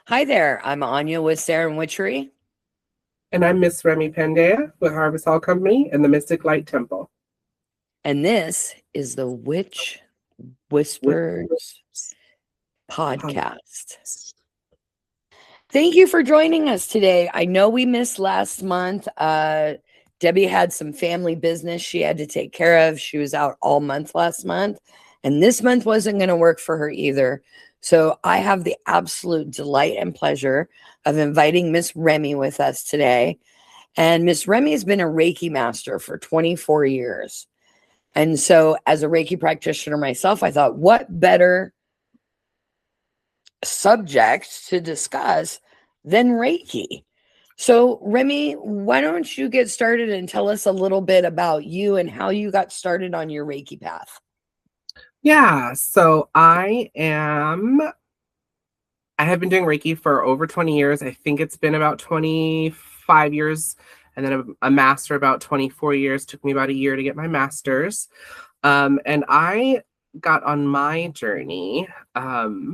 Hi there, I'm Anya with Sarah and Witchery. And I'm Miss Remy Pandea with Harvest Hall Company and the Mystic Light Temple. And this is the Witch With Whispers podcast. Thank you for joining us today. I know we missed last month. Debbie had some family business she had to take care of. She was out all month last month, and this month wasn't going to work for her either. So I have the absolute delight and pleasure of inviting Miss Remy with us today. And Miss Remy has been a Reiki master for 24 years. And so as a Reiki practitioner myself, I thought, what better subject to discuss than Reiki? So Remy, why don't you get started and tell us a little bit about you and how you got started on your Reiki path? Yeah, so I have been doing Reiki for over 20 years. I think it's been about 25 years, and then a master about 24 years. Took me about a year to get my master's. And I got on my journey. Gosh,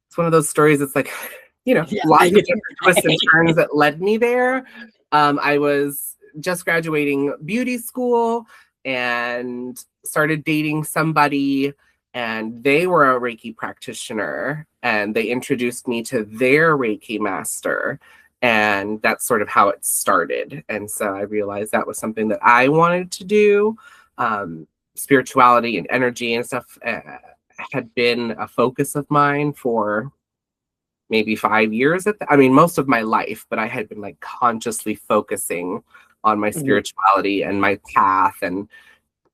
it's one of those stories. It's like, lots of different twists and turns that led me there. I was just graduating beauty school and started dating somebody, and they were a Reiki practitioner, and they introduced me to their Reiki master. And that's sort of how it started. And so I realized that was something that I wanted to do. Spirituality and energy and stuff had been a focus of mine for maybe 5 years. Most of my life, but I had been like consciously focusing on my spirituality and my path, and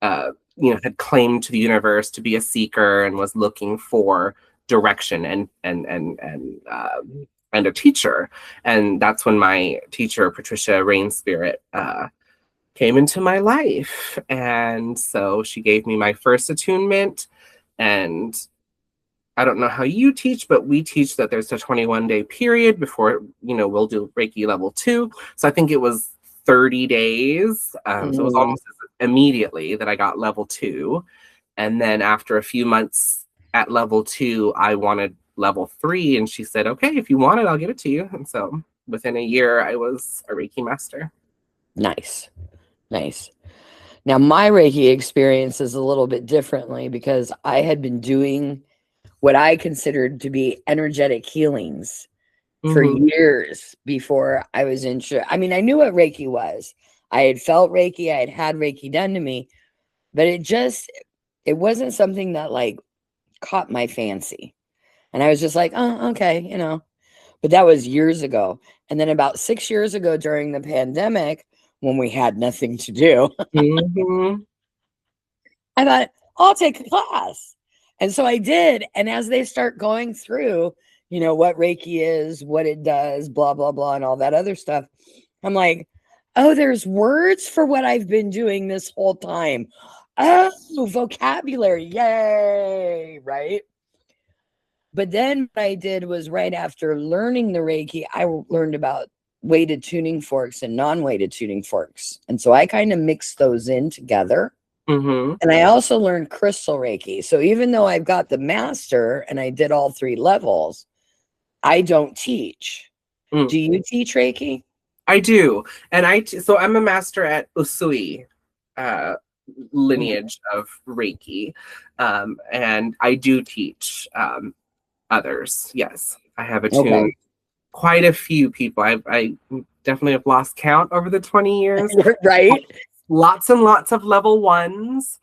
had claimed to the universe to be a seeker and was looking for direction and a teacher. And that's when my teacher, Patricia Rain Spirit, came into my life. And so she gave me my first attunement. And I don't know how you teach, but we teach that there's a 21-day period before, we'll do Reiki level 2. So I think it was 30 days. So it was almost immediately that I got level 2. And then after a few months at level 2, I wanted level 3. And she said, okay, if you want it, I'll give it to you. And so within a year, I was a Reiki master. Nice. Now, my Reiki experience is a little bit differently because I had been doing what I considered to be energetic healings for years before I was in. I knew what Reiki was. I had felt Reiki. I had Reiki done to me, but it wasn't something that like caught my fancy. And I was just like, oh, okay, but that was years ago. And then about 6 years ago during the pandemic, when we had nothing to do, I thought, I'll take a class. And so I did. And as they start going through, what Reiki is, what it does, blah, blah, blah, and all that other stuff, I'm like, oh, there's words for what I've been doing this whole time. Oh, vocabulary. Yay. Right. But then what I did was right after learning the Reiki, I learned about weighted tuning forks and non-weighted tuning forks. And so I kind of mixed those in together. And I also learned crystal Reiki. So even though I've got the master and I did all 3 levels, I don't teach. Do you teach Reiki? I do. And so I'm a master at Usui lineage of Reiki. And I do teach others. Yes. I have attuned quite a few people. I definitely have lost count over the 20 years. Right. Lots and lots of level 1s,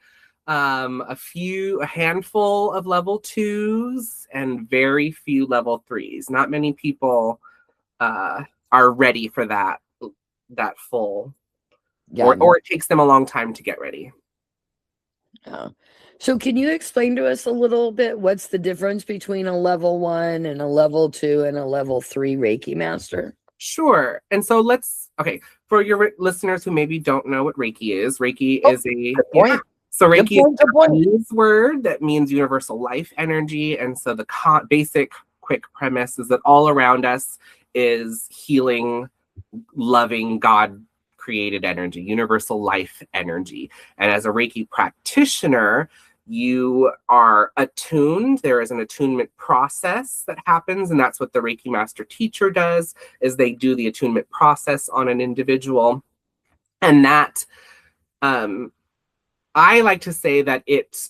a handful of level 2s, and very few level 3s. Not many people are ready for that full, or it takes them a long time to get ready. So can you explain to us a little bit what's the difference between a level 1 and a level 2 and a level 3 Reiki master? Sure. And so for your listeners who maybe don't know what Reiki is, Reiki is Reiki is a Japanese word that means universal life energy. And so the basic quick premise is that all around us is healing, loving, God created energy, universal life energy. And as a Reiki practitioner, You are attuned. There is an attunement process that happens, and that's what the Reiki master teacher does, is they do the attunement process on an individual. And that, I like to say that it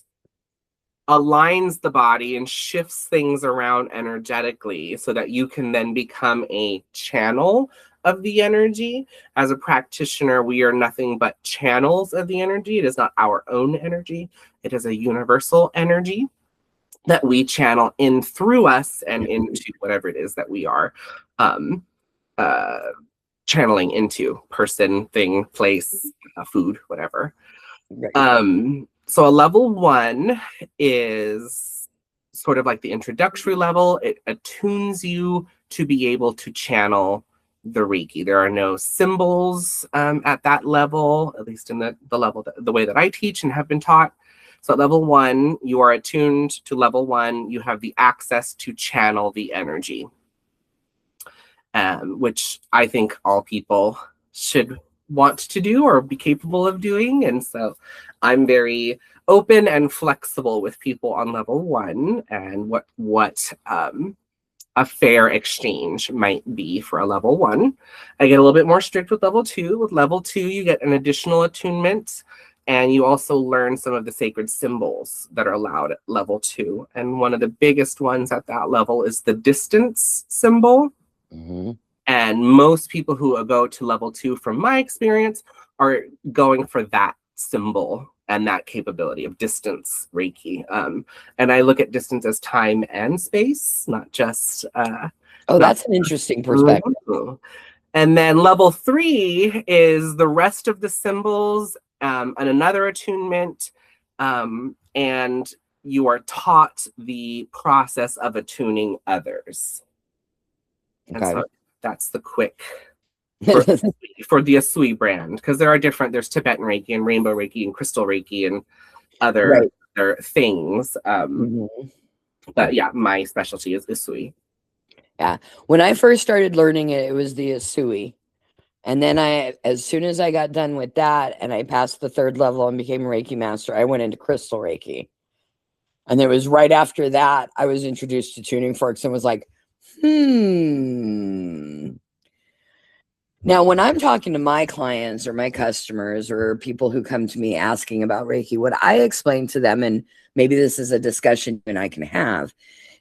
aligns the body and shifts things around energetically so that you can then become a channel of the energy. As a practitioner, we are nothing but channels of the energy. It is not our own energy. It is a universal energy that we channel in through us and into whatever it is that we are channeling into: person, thing, place, food, whatever. Right. So a level 1 is sort of like the introductory level. It attunes you to be able to channel the Reiki. There are no symbols at that level, at least in the level, the way that I teach and have been taught. So at level 1, you are attuned to level 1. You have the access to channel the energy, which I think all people should want to do or be capable of doing. And so I'm very open and flexible with people on level 1 and what a fair exchange might be for a level 1. I get a little bit more strict with level 2. With level 2, you get an additional attunement, and you also learn some of the sacred symbols that are allowed at level 2. And one of the biggest ones at that level is the distance symbol. Mm-hmm. And most people who go to level 2, from my experience, are going for that symbol and that capability of distance Reiki. And I look at distance as time and space, not just... that's an interesting perspective. And then level 3 is the rest of the symbols and another attunement. And you are taught the process of attuning others. Okay. And so that's the quick for the Asui brand, because there are different, there's Tibetan Reiki and Rainbow Reiki and Crystal Reiki and other things. But yeah, my specialty is Asui. Yeah. When I first started learning it, it was the Asui. And then as soon as I got done with that and I passed the 3rd level and became a Reiki master, I went into Crystal Reiki. And it was right after that I was introduced to tuning forks and was like, Now, when I'm talking to my clients or my customers or people who come to me asking about Reiki, what I explain to them, and maybe this is a discussion you and I can have,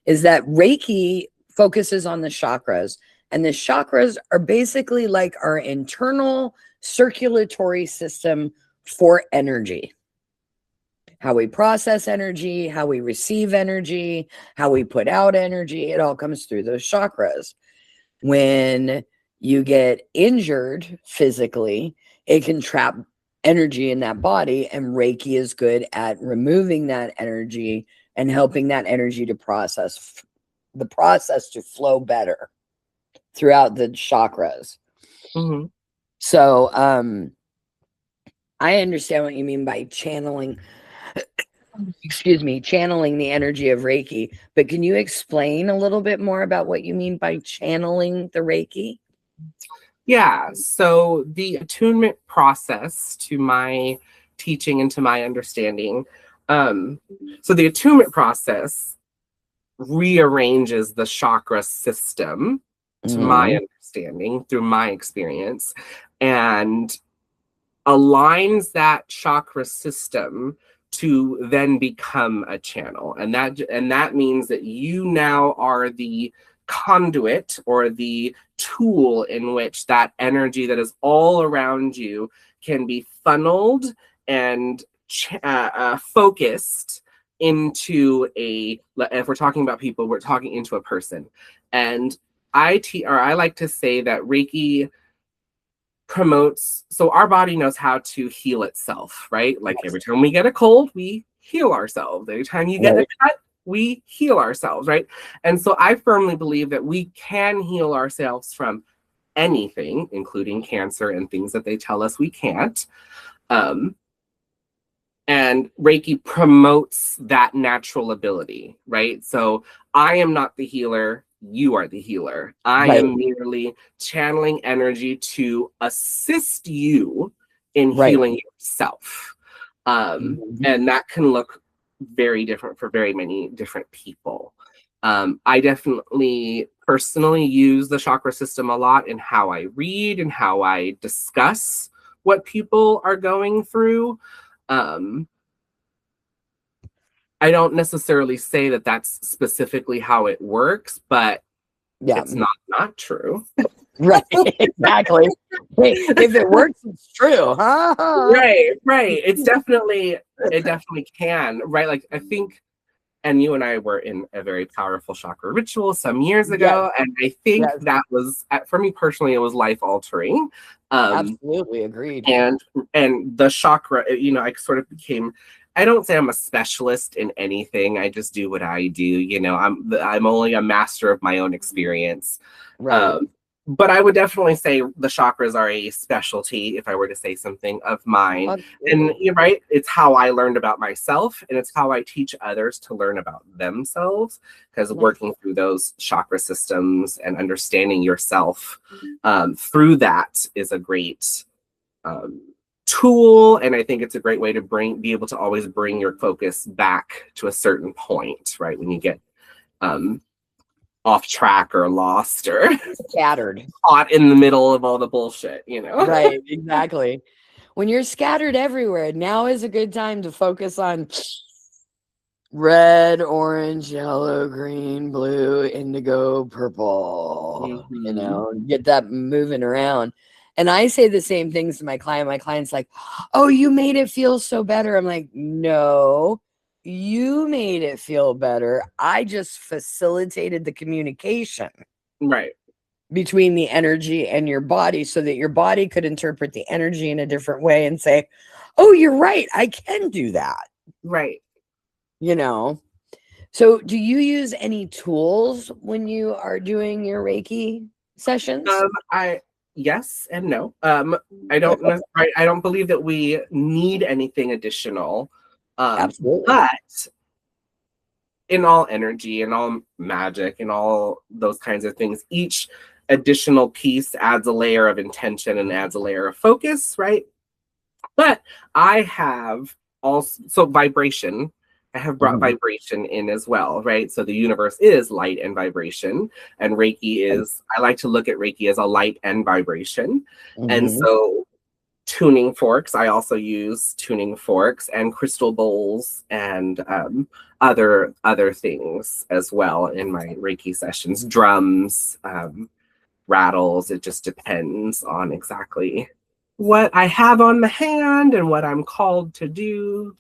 is that Reiki focuses on the chakras. And the chakras are basically like our internal circulatory system for energy. How we process energy, how we receive energy, how we put out energy, it all comes through those chakras. When you get injured physically, it can trap energy in that body, and Reiki is good at removing that energy and helping that energy to process to flow better throughout the chakras. Mm-hmm. So I understand what you mean by channeling channeling the energy of Reiki, but can you explain a little bit more about what you mean by channeling the Reiki? Yeah, so the attunement process, to my teaching and to my understanding, so the attunement process rearranges the chakra system, to my understanding, through my experience, and aligns that chakra system to then become a channel. And that means that you now are the conduit or the tool in which that energy that is all around you can be funneled and focused into if we're talking about people, we're talking into a person. And I like to say that Reiki promotes, so our body knows how to heal itself, right? Like every time we get a cold, we heal ourselves. Every time you get a cut, we heal ourselves, right? And so I firmly believe that we can heal ourselves from anything, including cancer and things that they tell us we can't. And Reiki promotes that natural ability, right? So I am not the healer. You are the healer. I am merely channeling energy to assist you in healing yourself. And that can look very different for very many different people. I definitely personally use the chakra system a lot in how I read and how I discuss what people are going through. I don't necessarily say that that's specifically how it works, but it's not true. Right, exactly. If it works, it's true. Right. It definitely can, right? Like, I think, and you and I were in a very powerful chakra ritual some years ago, and I think that was, for me personally, it was life altering. Absolutely agreed. And the chakra, I sort of became, I don't say I'm a specialist in anything. I just do what I do. I'm only a master of my own experience. Right. But I would definitely say the chakras are a specialty, if I were to say something, of mine. Absolutely. And you're right, it's how I learned about myself, and it's how I teach others to learn about themselves, because working through those chakra systems and understanding yourself through that is a great tool. And I think it's a great way to be able to always bring your focus back to a certain point, right? When you get off track or lost or scattered, caught in the middle of all the bullshit, Right, exactly. When you're scattered everywhere, now is a good time to focus on red, orange, yellow, green, blue, indigo, purple. Get that moving around. And I say the same things to my client. My client's like, "Oh, you made it feel so better." I'm like, "No, you made it feel better. I just facilitated the communication between the energy and your body, so that your body could interpret the energy in a different way and say, oh, you're right, I can do that." Right. So do you use any tools when you are doing your Reiki sessions? Yes and no. I don't believe that we need anything additional. Absolutely. But in all energy and all magic and all those kinds of things, each additional piece adds a layer of intention and adds a layer of focus, right? But I have also vibration. I have brought vibration in as well, right? So the universe is light and vibration, and Reiki is, I like to look at Reiki as a light and vibration. And so tuning forks, I also use tuning forks and crystal bowls and other things as well in my Reiki sessions, drums, rattles. It just depends on exactly what I have on the hand and what I'm called to do,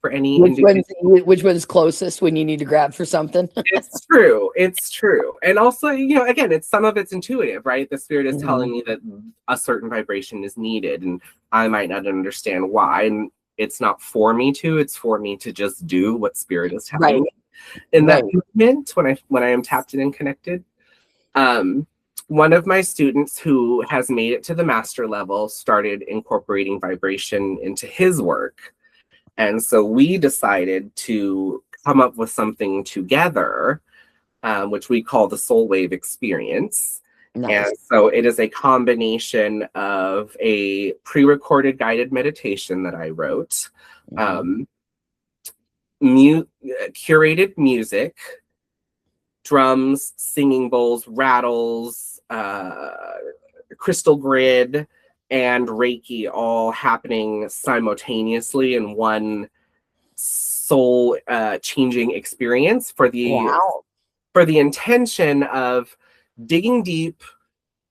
for any which one's closest when you need to grab for something. It's true. And also, again, some of it's intuitive, right? The spirit is telling me that a certain vibration is needed, and I might not understand why. And it's not for me to, it's for me to just do what spirit is telling me in that moment when I am tapped in and connected. One of my students who has made it to the master level started incorporating vibration into his work. And so we decided to come up with something together, which we call the Soul Wave Experience. Nice. And so it is a combination of a pre-recorded guided meditation that I wrote, curated music, drums, singing bowls, rattles, crystal grid, and Reiki all happening simultaneously in one soul changing experience for the intention of digging deep,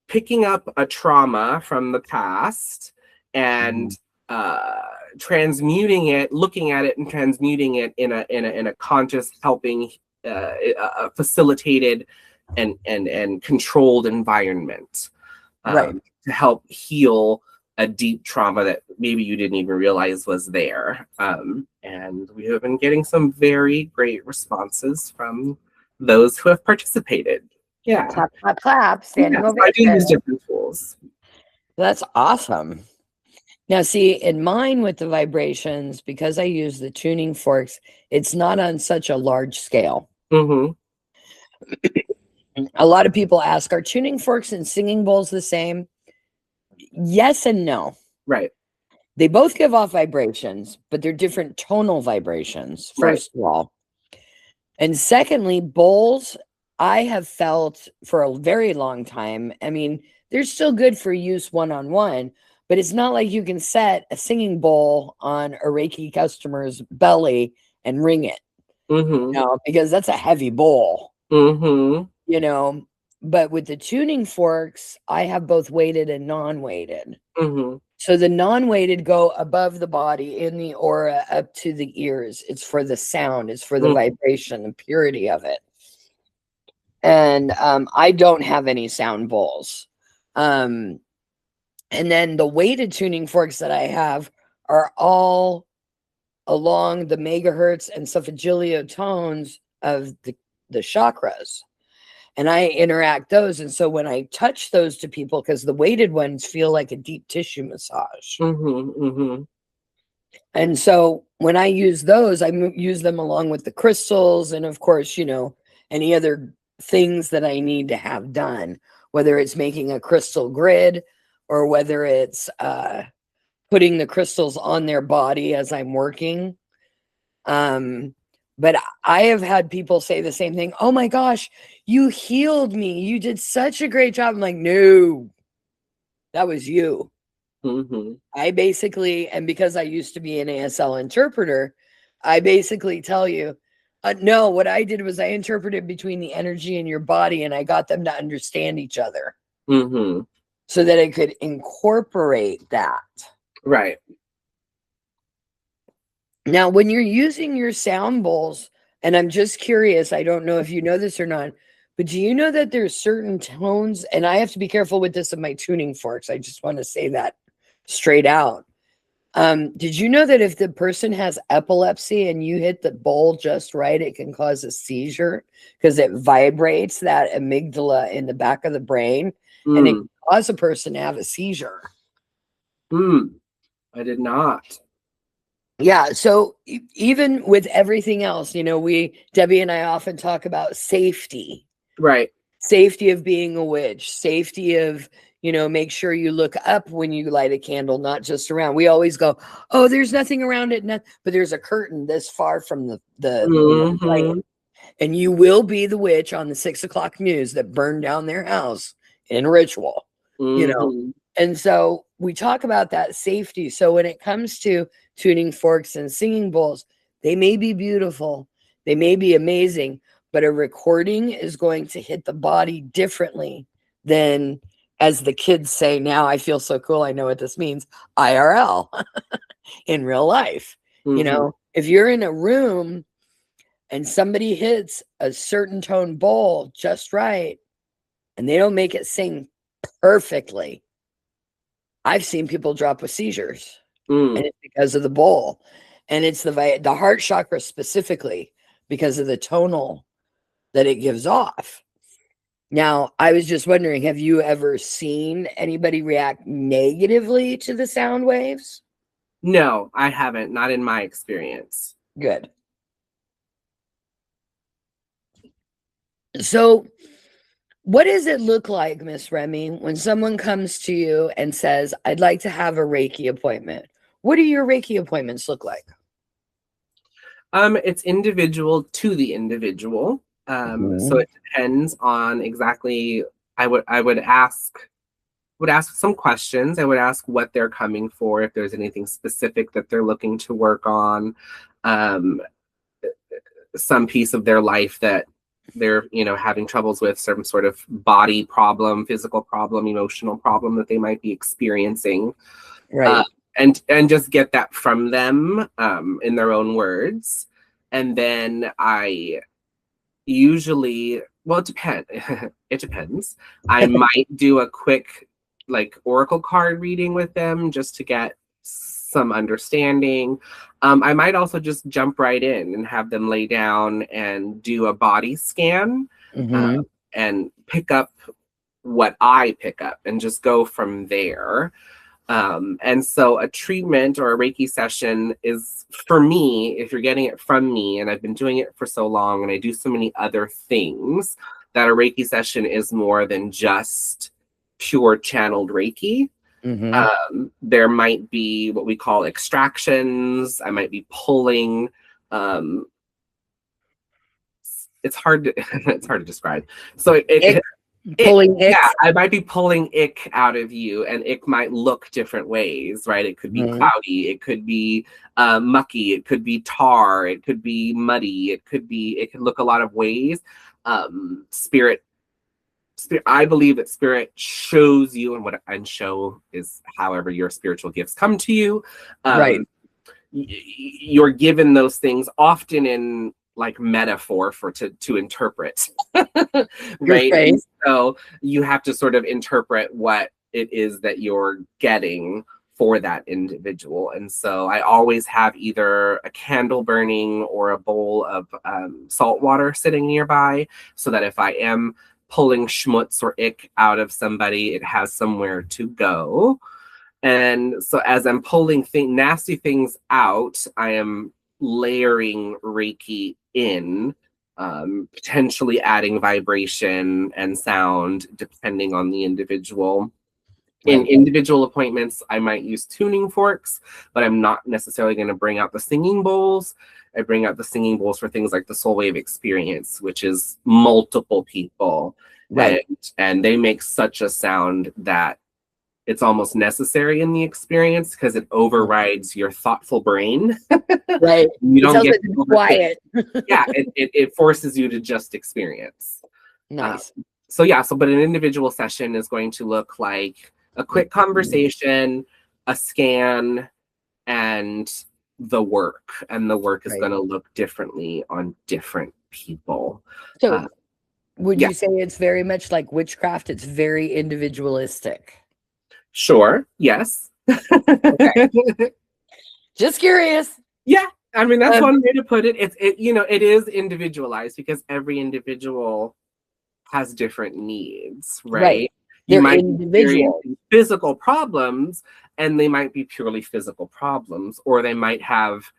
picking up a trauma from the past, and transmuting it, looking at it and transmuting it in a conscious, helping, facilitated and controlled environment, to help heal a deep trauma that maybe you didn't even realize was there. And we have been getting some very great responses from those who have participated. Yeah. Clap, clap, clap. Standing over. I do use different tools. That's awesome. Now, see, in mine with the vibrations, because I use the tuning forks, it's not on such a large scale. A lot of people ask, are tuning forks and singing bowls the same? Yes and no. Right. They both give off vibrations, but they're different tonal vibrations, first of all. And secondly, bowls, I have felt for a very long time. I mean, they're still good for use one-on-one, but it's not like you can set a singing bowl on a Reiki customer's belly and ring it, because that's a heavy bowl, but with the tuning forks, I have both weighted and non-weighted. So the non-weighted go above the body in the aura up to the ears. It's for the sound. It's for the vibration, the purity of it. And I don't have any sound bowls. And then the weighted tuning forks that I have are all along the megahertz and suffragilio tones of the chakras. And I interact those. And so when I touch those to people, because the weighted ones feel like a deep tissue massage. And so when I use those, I use them along with the crystals. And of course, any other things that I need to have done, whether it's making a crystal grid or whether it's putting the crystals on their body as I'm working. But I have had people say the same thing. Oh my gosh, you healed me. You did such a great job. I'm like, no, that was you. I basically, and because I used to be an ASL interpreter, I basically tell you, no, what I did was I interpreted between the energy in your body and I got them to understand each other so that I could incorporate that. Right. Now, when you're using your sound bowls, and I'm just curious, I don't know if you know this or not, but do you know that there's certain tones, and I have to be careful with this in my tuning forks. I just want to say that straight out. Did you know that if the person has epilepsy and you hit the bowl just right, it can cause a seizure because it vibrates that amygdala in the back of the brain and it can cause a person to have a seizure? I did not. Yeah. So even with everything else, Debbie and I often talk about safety. Right. Safety of being a witch, safety of, make sure you look up when you light a candle, not just around. We always go, oh, there's nothing around it. But there's a curtain this far from the flame. And you will be the witch on the 6 o'clock news that burned down their house in ritual, And so we talk about that safety. So when it comes to tuning forks and singing bowls, they may be beautiful. They may be amazing, but a recording is going to hit the body differently than, as the kids say now, I feel so cool, I know what this means, IRL, in real life. If you're in a room and somebody hits a certain tone bowl just right, and they don't make it sing perfectly, I've seen people drop with seizures, and it's because of the bowl. And it's the heart chakra specifically because of the tonal that it gives off. Now, I was just wondering, have you ever seen anybody react negatively to the sound waves? No, I haven't. Not in my experience. Good. So what does it look like, Miss Remy, when someone comes to you and says, I'd like to have a Reiki appointment? What do your Reiki appointments look like? It's individual to the individual. So it depends on exactly. I would ask some questions. I would ask what they're coming for, if there's anything specific that they're looking to work on, some piece of their life that they're having troubles with, some sort of body problem, physical problem, emotional problem that they might be experiencing, right? And just get that from them in their own words. And then I usually, well, it depends. It depends. I might do a quick oracle card reading with them just to get some understanding. I might also just jump right in and have them lay down and do a body scan and pick up what I pick up and just go from there. And so a treatment or a Reiki session is, for me, if you're getting it from me, and I've been doing it for so long and I do so many other things, that a Reiki session is more than just pure channeled Reiki. There might be what we call extractions. I might be pulling. It's hard to it's hard to describe. So pulling ick. Yeah, I might be pulling ick out of you, and ick might look different ways, right? It could be cloudy, it could be mucky, it could be tar, it could be muddy, it could look a lot of ways. Spirit, I believe that spirit shows you, and show is however your spiritual gifts come to you. Right. You're given those things often in like metaphor to interpret, right? So you have to sort of interpret what it is that you're getting for that individual. And so I always have either a candle burning or a bowl of salt water sitting nearby, so that if I am pulling schmutz or ick out of somebody, it has somewhere to go. And so as I'm pulling nasty things out, I am layering Reiki in, potentially adding vibration and sound depending on the individual. In individual appointments, I might use tuning forks, but I'm not necessarily going to bring out the singing bowls. I bring out the singing bowls for things like the soul wave experience, which is multiple people. Right. And they make such a sound that it's almost necessary in the experience because it overrides your thoughtful brain. Right. You don't get quiet. Yeah, it forces you to just experience. Nice. But an individual session is going to look like a quick conversation, a scan, and the work. And the work is going to look differently on different people. So would you say it's very much like witchcraft? It's very individualistic. Sure. Yes. Just curious. Yeah. I mean, that's one way to put it. It is individualized because every individual has different needs, right? You might individual physical problems, and they might be purely physical problems, or they might have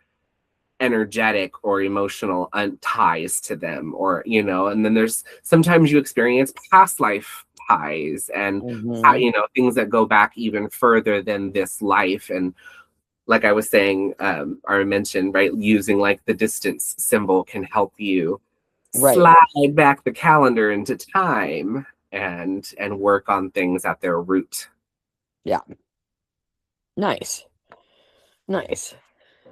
energetic or emotional ties to them, or and then there's sometimes you experience past life ties and things that go back even further than this life. And like I was saying, or mentioned, right, using like the distance symbol can help you slide back the calendar into time and work on things at their root. Yeah. Nice.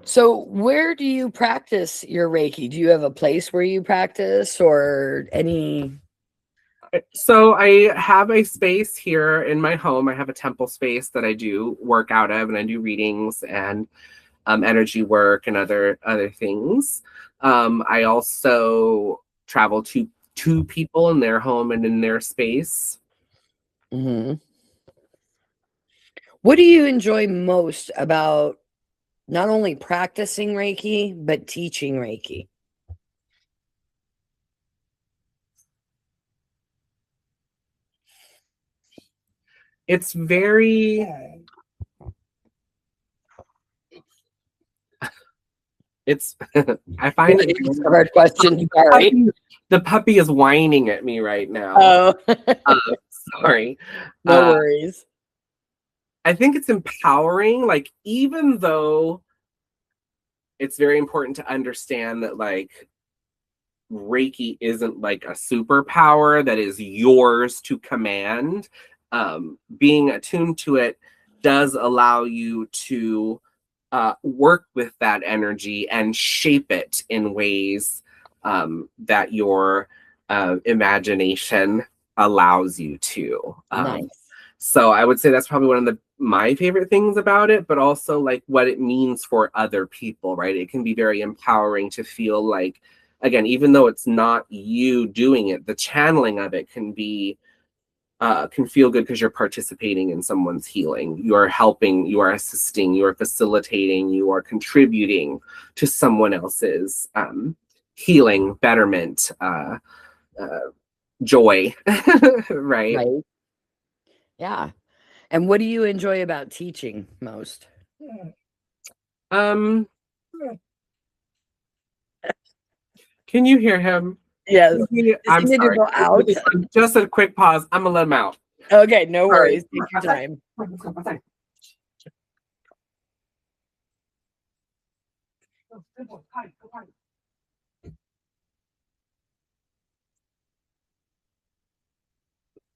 So where do you practice your Reiki? Do you have a place where you practice or any? So I have a space here in my home. I have a temple space that I do work out of, and I do readings and energy work and other things. I also travel to people in their home and in their space. What do you enjoy most about not only practicing Reiki, but teaching Reiki? It's very... I find it a hard question. Sorry. The puppy is whining at me right now. Oh. Sorry. No worries. I think it's empowering, like, even though it's very important to understand that, like, Reiki isn't like a superpower that is yours to command. Being attuned to it does allow you to work with that energy and shape it in ways that your imagination allows you to. Nice. So I would say that's probably one of my favorite things about it, but also like what it means for other people, right? It can be very empowering to feel like, again, even though it's not you doing it, the channeling of it can feel good because you're participating in someone's healing. You are helping, you are assisting, you are facilitating, you are contributing to someone else's healing, betterment, joy, right? Yeah. And what do you enjoy about teaching most? Can you hear him? Yes. I'm sorry. Go out? Just a quick pause. I'm gonna let him out. Okay, no Sorry. worries. Take your time.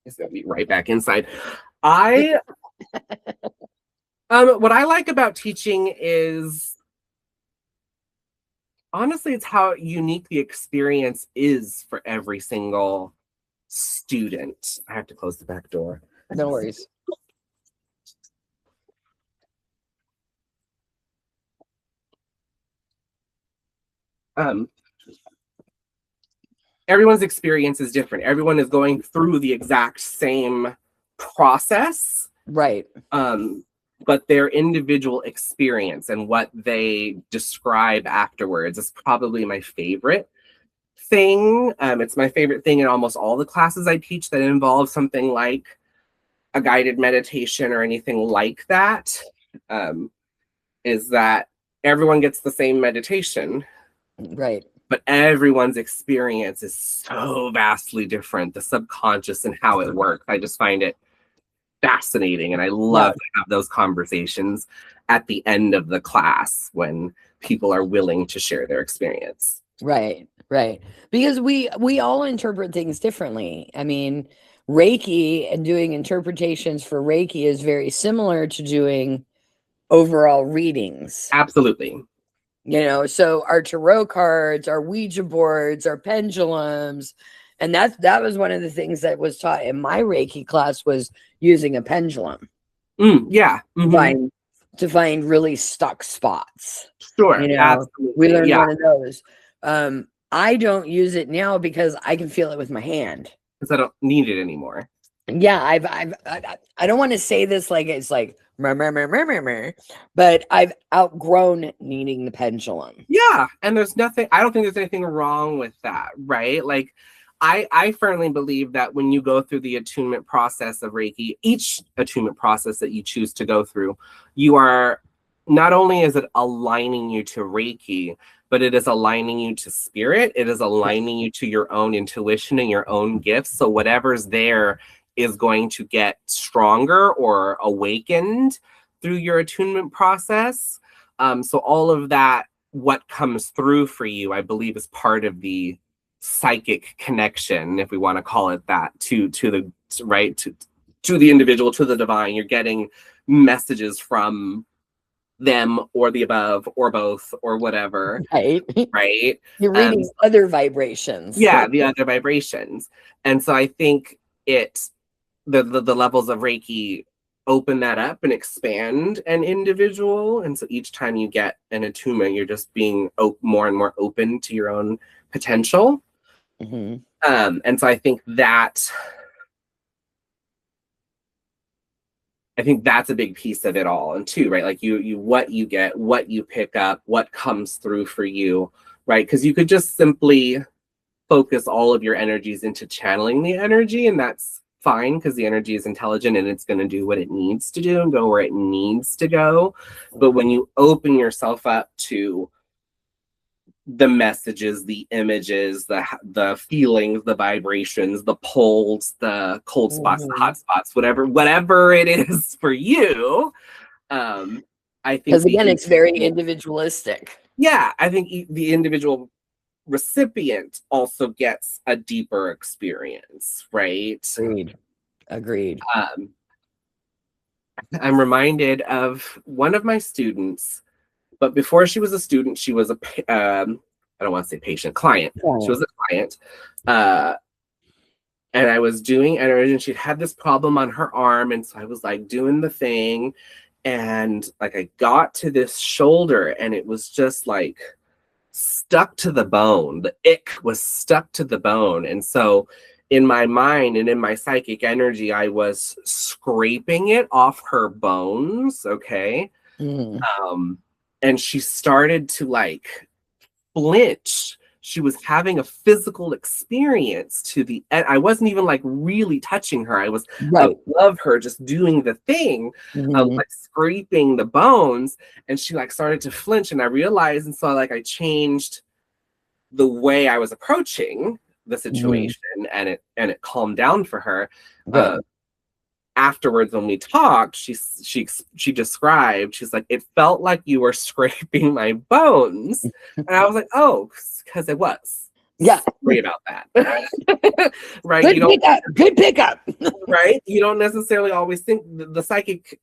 It's gonna be right back inside. What I like about teaching is honestly, it's how unique the experience is for every single student. I have to close the back door. No worries. Everyone's experience is different. Everyone is going through the exact same process. Right. But their individual experience and what they describe afterwards is probably my favorite thing. It's my favorite thing in almost all the classes I teach that involve something like a guided meditation or anything like that, is that everyone gets the same meditation. Right. But everyone's experience is so vastly different, the subconscious and how it works. I just find it fascinating, and I love to have those conversations at the end of the class when people are willing to share their experience. Right. Because we all interpret things differently. I mean, Reiki and doing interpretations for Reiki is very similar to doing overall readings. Absolutely. So our tarot cards, our Ouija boards, our pendulums, and that was one of the things that was taught in my Reiki class was using a pendulum. Yeah. Mm-hmm. To find really stuck spots. Sure. Absolutely. We learned one of those. I don't use it now because I can feel it with my hand. Because I don't need it anymore. Yeah, I don't want to say this like it's like but I've outgrown needing the pendulum. Yeah, and I don't think there's anything wrong with that, right? Like I firmly believe that when you go through the attunement process of Reiki, each attunement process that you choose to go through, you are not only is it aligning you to Reiki, but it is aligning you to spirit. It is aligning you to your own intuition and your own gifts. So whatever's there is going to get stronger or awakened through your attunement process. So all of that, what comes through for you, I believe, is part of the psychic connection, if we want to call it that, to the individual, to the divine. You're getting messages from them or the above or both or whatever. Right. You're reading other vibrations. Yeah, the other vibrations. And so I think the levels of Reiki open that up and expand an individual. And so each time you get an attunement, you're just being more and more open to your own potential. Mm-hmm. And so I think that's a big piece of it all. And too, right? Like what you get, what you pick up, what comes through for you, right? Because you could just simply focus all of your energies into channeling the energy, and that's fine because the energy is intelligent and it's going to do what it needs to do and go where it needs to go. But when you open yourself up to the messages, the images, the feelings, the vibrations, the pulls, the cold spots, the hot spots, whatever it is for you, I think because again, it's very individualistic. Yeah, I think the individual recipient also gets a deeper experience, right? Agreed. I'm reminded of one of my students, but before she was a student, she was I don't want to say patient, client. She was a client. And I was doing energy, and she'd had this problem on her arm. And so I was like doing the thing, and like I got to this shoulder, and it was just like stuck to the bone. The ick was stuck to the bone. And so in my mind and in my psychic energy, I was scraping it off her bones. Okay. And she started to like flinch. She was having a physical experience and I wasn't even like really touching her. I was above her, just doing the thing of like scraping the bones, and she like started to flinch, and I realized, and so like I changed the way I was approaching the situation, and it calmed down for her. afterwards when we talked, she described, she's like, it felt like you were scraping my bones. And I was like, oh, because it was. Yeah. Sorry about that. Right. Good pickup. Right. You don't necessarily always think the psychic.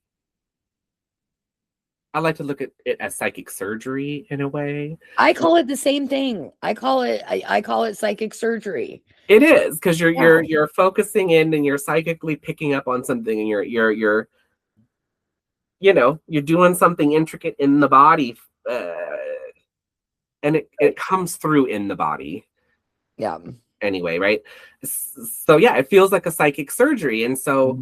I like to look at it as psychic surgery in a way. I call it the same thing. I call it psychic surgery. It is, because you're focusing in and you're psychically picking up on something, and you're doing something intricate in the body, and it comes through in the body. Yeah. Anyway, right? So yeah, it feels like a psychic surgery. And so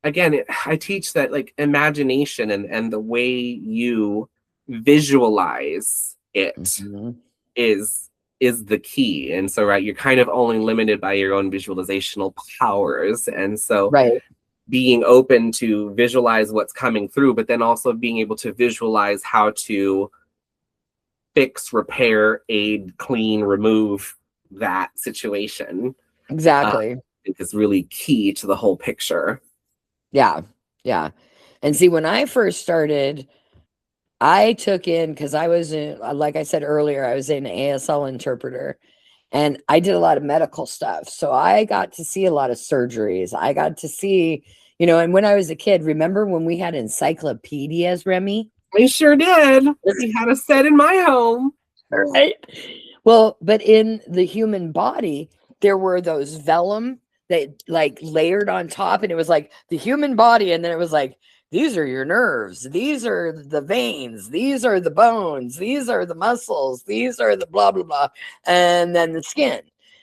again, I teach that like imagination and the way you visualize it is the key. And so, right, you're kind of only limited by your own visualizational powers. And so being open to visualize what's coming through, but then also being able to visualize how to fix, repair, aid, clean, remove that situation. Exactly. I think is really key to the whole picture. Yeah. Yeah. And see, when I first started, I took in, because I was, like I said earlier, I was an ASL interpreter, and I did a lot of medical stuff. So I got to see a lot of surgeries. I got to see, and when I was a kid, remember when we had encyclopedias, Remy? We sure did. We had a set in my home. Right. Well, but in the human body, there were those vellum that like layered on top, and it was like the human body. And then it was like, these are your nerves. These are the veins. These are the bones. These are the muscles. These are the blah, blah, blah. And then the skin.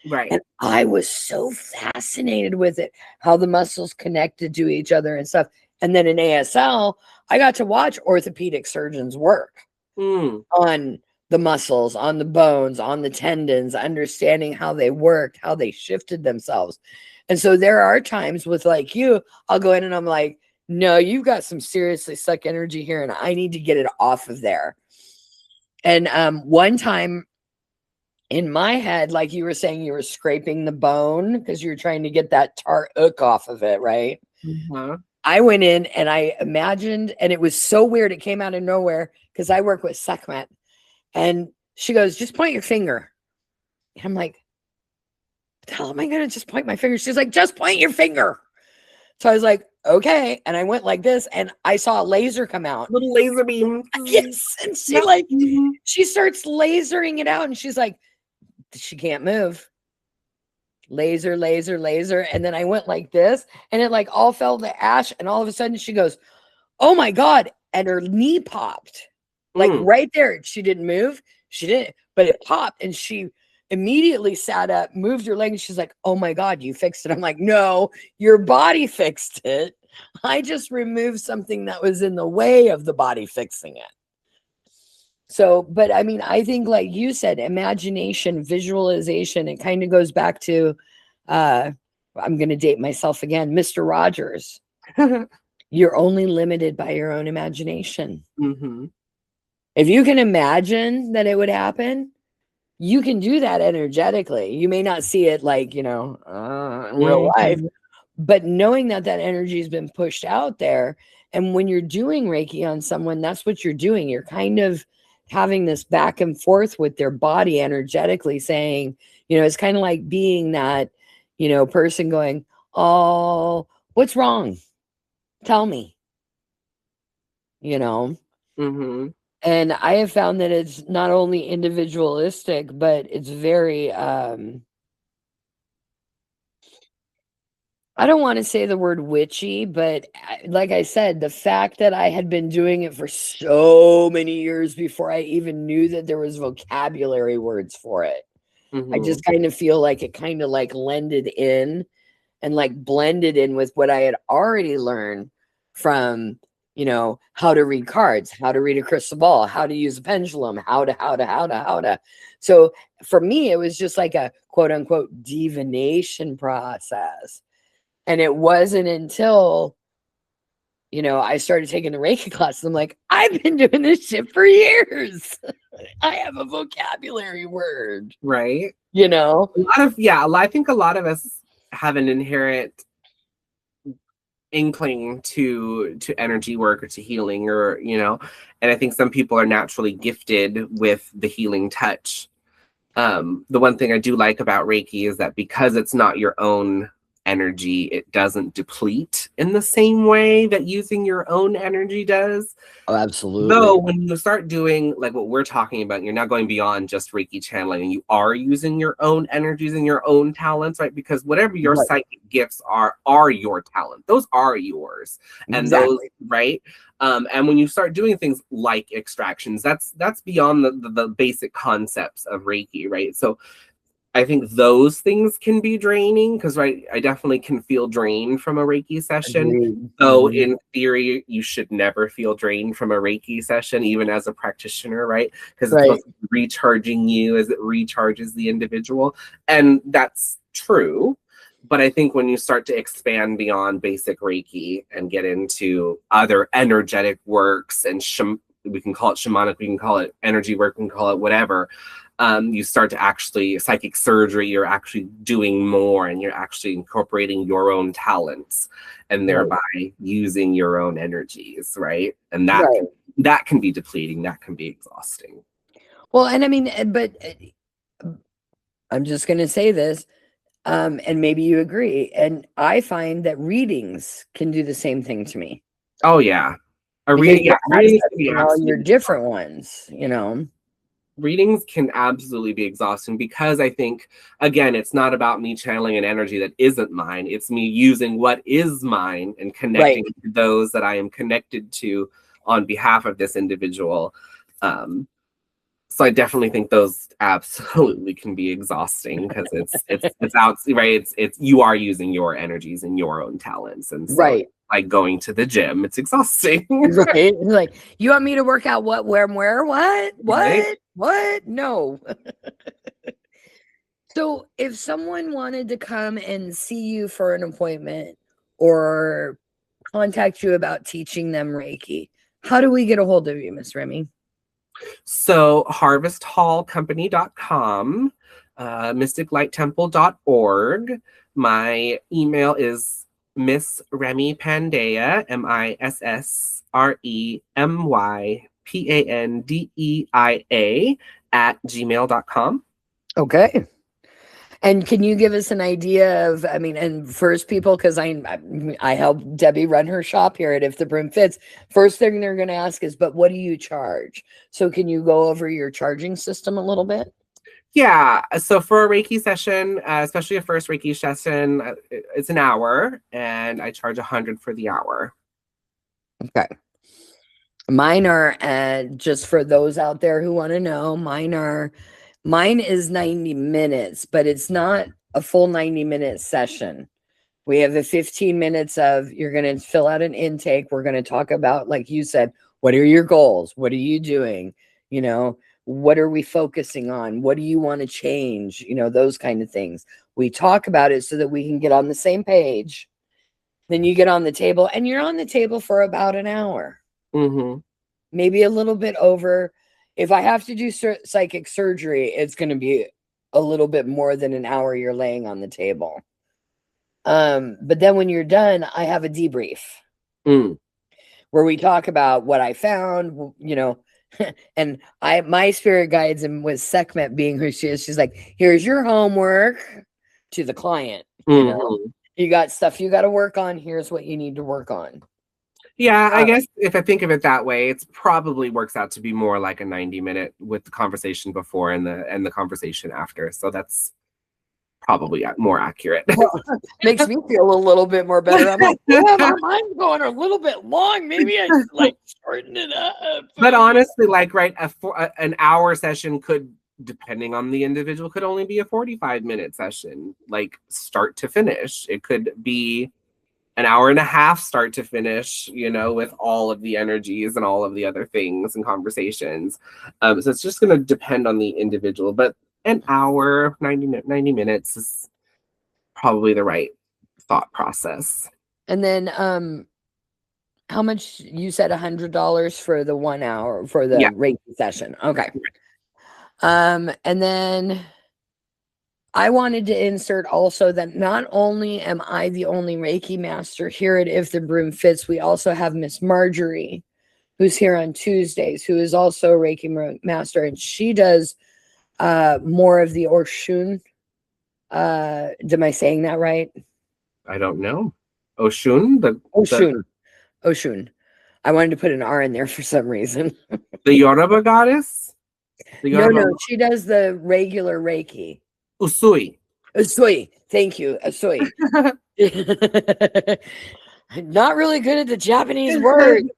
Right. And I was so fascinated with it, how the muscles connected to each other and stuff. And then in ASL, I got to watch orthopedic surgeons work on the muscles, on the bones, on the tendons, understanding how they worked, how they shifted themselves. And so there are times with like you, I'll go in and I'm like, no, you've got some seriously stuck energy here, and I need to get it off of there. And one time in my head, like you were saying, you were scraping the bone because you were trying to get that tart hook off of it, right? I went in and I imagined, and it was so weird. It came out of nowhere because I work with Sekhmet. And she goes, just point your finger. And I'm like, what the hell am I going to just point my finger? She's like, just point your finger. So I was like, okay. And I went like this, and I saw a laser come out. Little laser beam. Yes. And she starts lasering it out, and she's like, she can't move. Laser, laser, laser. And then I went like this, and it like all fell to ash. And all of a sudden she goes, oh my God. And her knee popped. Like right there. She didn't move. She didn't, but it popped, and she immediately sat up, moved her leg, and she's like, oh my God, you fixed it. I'm like, no, your body fixed it. I just removed something that was in the way of the body fixing it. So, but I mean, I think like you said, imagination, visualization, it kind of goes back to, I'm going to date myself again, Mr. Rogers. You're only limited by your own imagination. If you can imagine that it would happen, you can do that energetically. You may not see it like, in real life, but knowing that energy has been pushed out there. And when you're doing Reiki on someone, that's what you're doing. You're kind of having this back and forth with their body energetically saying, it's kind of like being that, person going, oh, what's wrong? Tell me, And I have found that it's not only individualistic, but it's very, I don't want to say the word witchy, but like I said, the fact that I had been doing it for so many years before I even knew that there was vocabulary words for it. I just kind of feel like it kind of like lended in and like blended in with what I had already learned from how to read cards, how to read a crystal ball, how to use a pendulum, how to. So for me, it was just like a quote unquote divination process. And it wasn't until, I started taking the Reiki class. I'm like, I've been doing this shit for years. I have a vocabulary word. Right. I think a lot of us have an inherent inkling to energy work or to healing, or and I think some people are naturally gifted with the healing touch. The one thing I do like about Reiki is that because it's not your own energy, it doesn't deplete in the same way that using your own energy does. Oh, absolutely. Though when you start doing like what we're talking about, you're not going beyond just Reiki channeling, and you are using your own energies and your own talents, right? Because whatever your psychic gifts are your talent. Those are yours. And those, right? And when you start doing things like extractions, that's beyond the basic concepts of Reiki, right? So I think those things can be draining because, right, I definitely can feel drained from a Reiki session. Agreed. So in theory, you should never feel drained from a Reiki session, even as a practitioner, right? Because it's supposed to be recharging you as it recharges the individual. And that's true. But I think when you start to expand beyond basic Reiki and get into other energetic works, and we can call it shamanic, we can call it energy work, we can call it whatever, you start to actually, psychic surgery, you're actually doing more, and you're actually incorporating your own talents and thereby using your own energies, right? And that can be depleting, that can be exhausting. Well, and I mean, but I'm just going to say this, and maybe you agree, and I find that readings can do the same thing to me. Oh, yeah. A reading, readings can be all your different ones, Readings can absolutely be exhausting because I think, again, it's not about me channeling an energy that isn't mine. It's me using what is mine and connecting to those that I am connected to on behalf of this individual. So I definitely think those absolutely can be exhausting because it's out, right? It's you are using your energies and your own talents, and so like going to the gym, it's exhausting. Right? Like, you want me to work out what, where, what? Right? What? No. So if someone wanted to come and see you for an appointment or contact you about teaching them Reiki, how do we get a hold of you, Miss Remy? So harvesthallcompany.com, mysticlighttemple.org. My email is Miss Remy Pandea, MissRemyPandea @gmail.com. Okay. And can you give us an idea of, I mean, and first people, because I help Debbie run her shop here at If the Broom Fits. First thing they're going to ask is, but what do you charge? So can you go over your charging system a little bit? Yeah. So for a Reiki session, especially a first Reiki session, it's an hour, and I charge $100 for the hour. Okay. Mine are, just for those out there who want to know, mine is 90 minutes, but it's not a full 90-minute session. We have the 15 minutes of, you're going to fill out an intake. We're going to talk about, like you said, what are your goals? What are you doing? What are we focusing on? What do you want to change? Those kind of things. We talk about it so that we can get on the same page. Then you get on the table, and you're on the table for about an hour. Maybe a little bit over. If I have to do psychic surgery, it's going to be a little bit more than an hour you're laying on the table. But then when you're done, I have a debrief where we talk about what I found, and my spirit guides, and with Sekhmet being who she is, she's like, here's your homework to the client. You got stuff you got to work on. Here's what you need to work on. Yeah, I guess if I think of it that way, it's probably works out to be more like a 90-minute with the conversation before and the conversation after. So that's probably more accurate. Makes me feel a little bit more better. I'm like, yeah, my mind's going a little bit long. Maybe I should like shorten it up. But honestly, like, right, an hour session could, depending on the individual, could only be a 45-minute session, like start to finish. It could be an hour and a half start to finish, with all of the energies and all of the other things and conversations. So it's just going to depend on the individual, but an hour, 90 minutes is probably the right thought process. And then how much? You said $100 for the 1 hour for the Reiki session. Okay. And then I wanted to insert also that not only am I the only Reiki master here at If the Broom Fits, we also have Miss Marjorie, who's here on Tuesdays, who is also a Reiki master, and she does more of the Oshun. Am I saying that right? I don't know. Oshun? Oshun. I wanted to put an R in there for some reason. The Yoruba goddess? No, she does the regular Reiki. Usui. Usui. Thank you. Usui. Not really good at the Japanese word.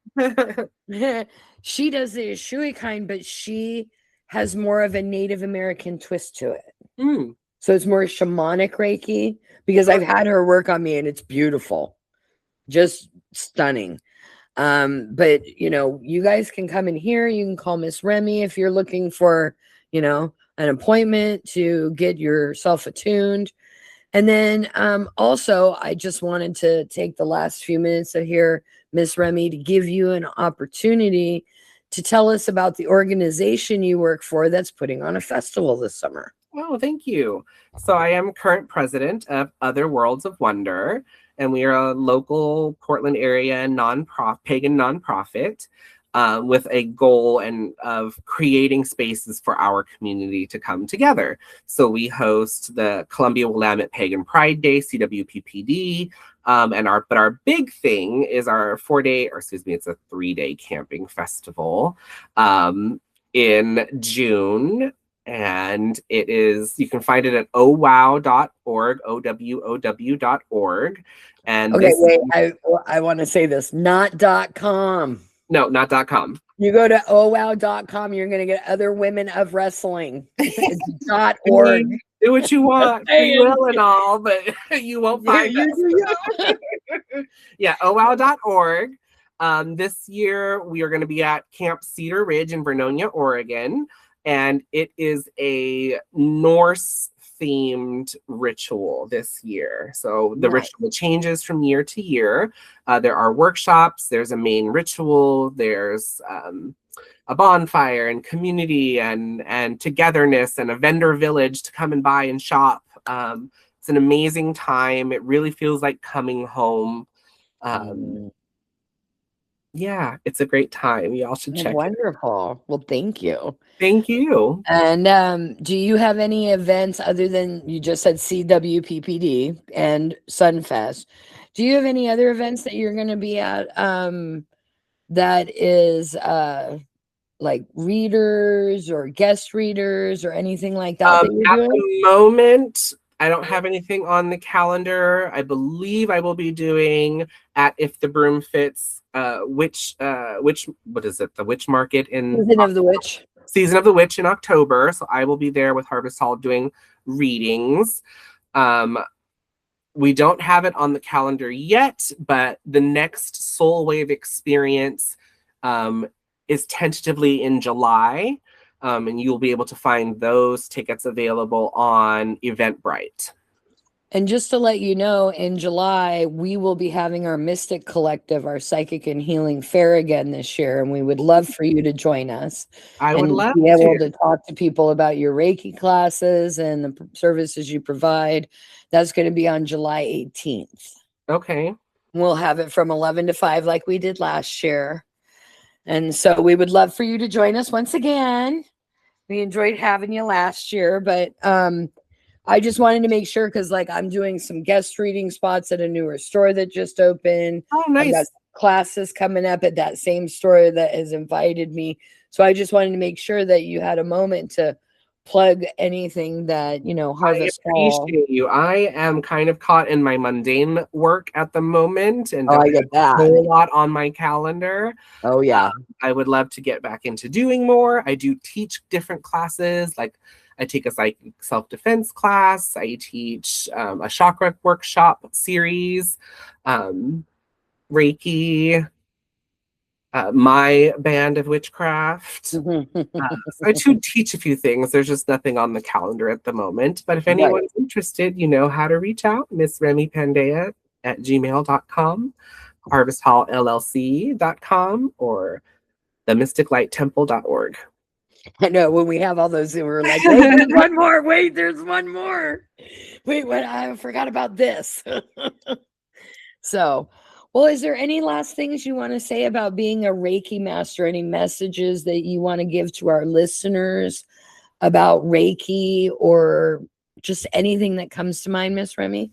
She does the Usui kind, but she has more of a Native American twist to it. Mm. So it's more shamanic Reiki, because I've had her work on me and it's beautiful. Just stunning. But you guys can come in here. You can call Miss Remy if you're looking for, an appointment to get yourself attuned. And then also, I just wanted to take the last few minutes of here, Miss Remy, to give you an opportunity to tell us about the organization you work for that's putting on a festival this summer. Oh, thank you. So I am current president of Other Worlds of Wonder, and we are a local Portland area pagan nonprofit with a goal of creating spaces for our community to come together. So we host the Columbia Willamette Pagan Pride Day, CWPPD, but our big thing is our it's a 3-day camping festival in June. And you can find it at owow.org, OWOW.org. And okay, wait, I want to say this, not .com. No, not .com. You go to owow.com, you're going to get Other Women of Wrestling. It's .org. Do what you want. You will and all, but you won't find us. Yeah, owow.org. This year, we are going to be at Camp Cedar Ridge in Vernonia, Oregon. And it is a Norse-themed ritual this year. So the ritual changes from year to year. There are workshops. There's a main ritual. There's a bonfire and community and togetherness and a vendor village to come and buy and shop. It's an amazing time. It really feels like coming home. Yeah, it's a great time. Y'all should check it. Wonderful. Well, thank you. Thank you. And do you have any events other than, you just said CWPPD and Sunfest? Do you have any other events that you're going to be at that is like readers or guest readers or anything like that? At the moment, I don't have anything on the calendar. I believe I will be doing at If the Broom Fits, what is it? The Witch Market in Season of the Witch in October. So I will be there with Harvest Hall doing readings. We don't have it on the calendar yet, but the next Soul Wave experience is tentatively in July. And you'll be able to find those tickets available on Eventbrite. And just to let you know, in July, we will be having our Mystic Collective, our Psychic and Healing Fair again this year. And we would love for you to join us. I would love to be able to talk to people about your Reiki classes and the services you provide. That's going to be on July 18th. Okay. We'll have it from 11 to 5 like we did last year. And so we would love for you to join us once again. We enjoyed having you last year, but I just wanted to make sure, because I'm doing some guest reading spots at a newer store that just opened. Oh, nice. I've got classes coming up at that same store that has invited me. So I just wanted to make sure that you had a moment to plug anything that, Harvest Hall. I appreciate you. I am kind of caught in my mundane work at the moment, and I get that. A whole lot on my calendar. Oh, yeah. I would love to get back into doing more. I do teach different classes, like I take a psychic self-defense class. I teach a chakra workshop series, Reiki, my band of witchcraft. So I do teach a few things. There's just nothing on the calendar at the moment. But if anyone's interested, you know how to reach out. Miss Remy Pandea at gmail.com, harvesthallllc.com, or themysticlighttemple.org. I know when we have all those, we're like, wait, there's one more. Wait, there's one more. Wait, what? I forgot about this. So, well, is there any last things you want to say about being a Reiki master? Any messages that you want to give to our listeners about Reiki, or just anything that comes to mind, Miss Remy?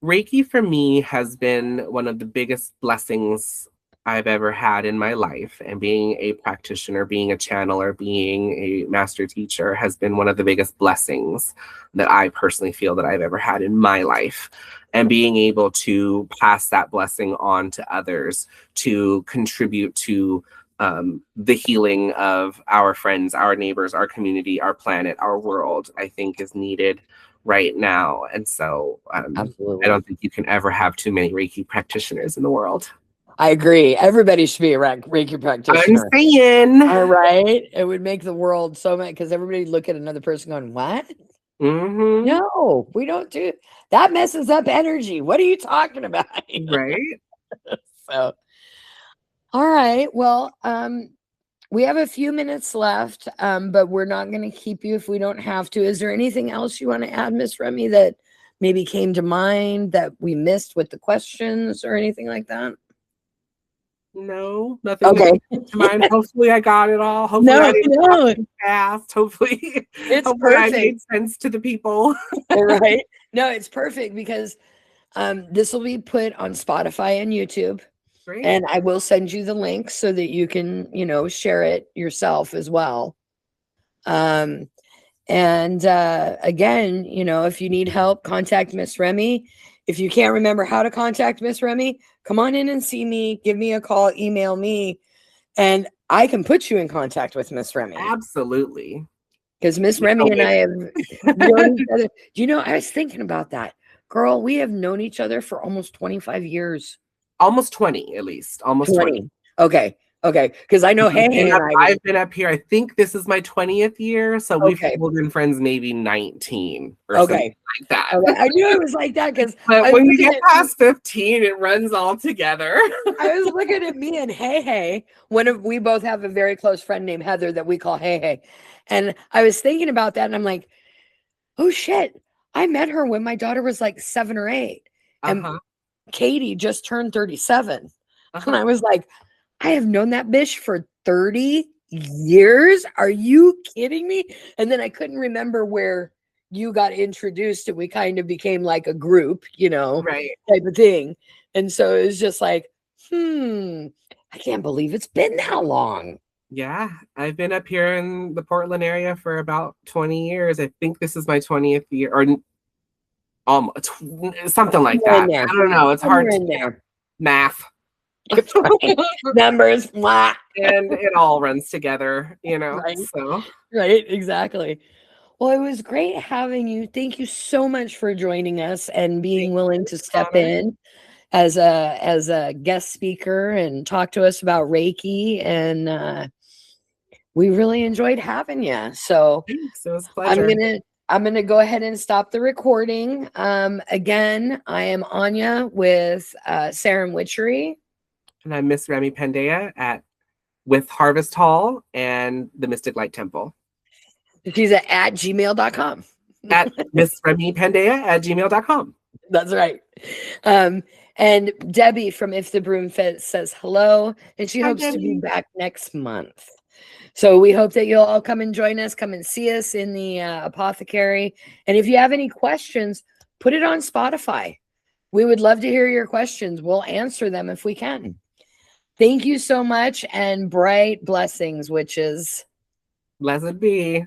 Reiki for me has been one of the biggest blessings I've ever had in my life. And being a practitioner, being a channeler, being a master teacher has been one of the biggest blessings that I personally feel that I've ever had in my life. And being able to pass that blessing on to others to contribute to the healing of our friends, our neighbors, our community, our planet, our world, I think is needed right now. And so I don't think you can ever have too many Reiki practitioners in the world. I agree. Everybody should be a Reiki practitioner. I'm saying. All right. It would make the world so mad, because everybody look at another person going, what? Mm-hmm. No, we don't do that. Messes up energy. What are you talking about? Right. So, all right. Well, we have a few minutes left, but we're not going to keep you if we don't have to. Is there anything else you want to add, Miss Remy, that maybe came to mind that we missed with the questions or anything like that? No, nothing. Okay. To mind. Hopefully I got it all. Hopefully I didn't talk too fast. Hopefully I made sense to the people. Right. No, it's perfect, because this will be put on Spotify and YouTube. Great. And I will send you the link so that you can, share it yourself as well. And again, if you need help, contact Miss Remy. If you can't remember how to contact Miss Remy, come on in and see me, give me a call, email me, and I can put you in contact with Miss Remy. Absolutely. Because Miss Remy and I have known each other. I was thinking about that. Girl, we have known each other for almost 25 years. Almost 20, at least. Almost 20. Okay. Because I know I've been up here. I think this is my 20th year. So we've been friends maybe 19 or something like that. I knew it was like that, because when you get past 15, it runs all together. I was looking at me and Hey. We both have a very close friend named Heather that we call Hey. And I was thinking about that, and I'm like, oh shit, I met her when my daughter was like 7 or 8. And Katie just turned 37. And I was like, I have known that bitch for 30 years. Are you kidding me? And then I couldn't remember where you got introduced, and we kind of became like a group, type of thing. And so it was just like, I can't believe it's been that long. Yeah, I've been up here in the Portland area for about 20 years. I think this is my 20th year, or something like that. I don't know. It's hard to math. Numbers, and it all runs together, Right. So right, exactly. Well, it was great having you. Thank you so much for joining us and being willing to step in as a guest speaker and talk to us about Reiki. And we really enjoyed having you. So thanks. It was a pleasure. I'm gonna go ahead and stop the recording. Again, I am Anya with Sarah Witchery. And I'm Miss Remy Pandea with Harvest Hall and the Mystic Light Temple. She's at gmail.com. At Miss Remy Pandea at gmail.com. That's right. And Debbie from If the Broom Fits says hello, and she hopes to be back next month. So we hope that you'll all come and join us, come and see us in the apothecary. And if you have any questions, put it on Spotify. We would love to hear your questions. We'll answer them if we can. Thank you so much, and bright blessings, witches. Blessed be.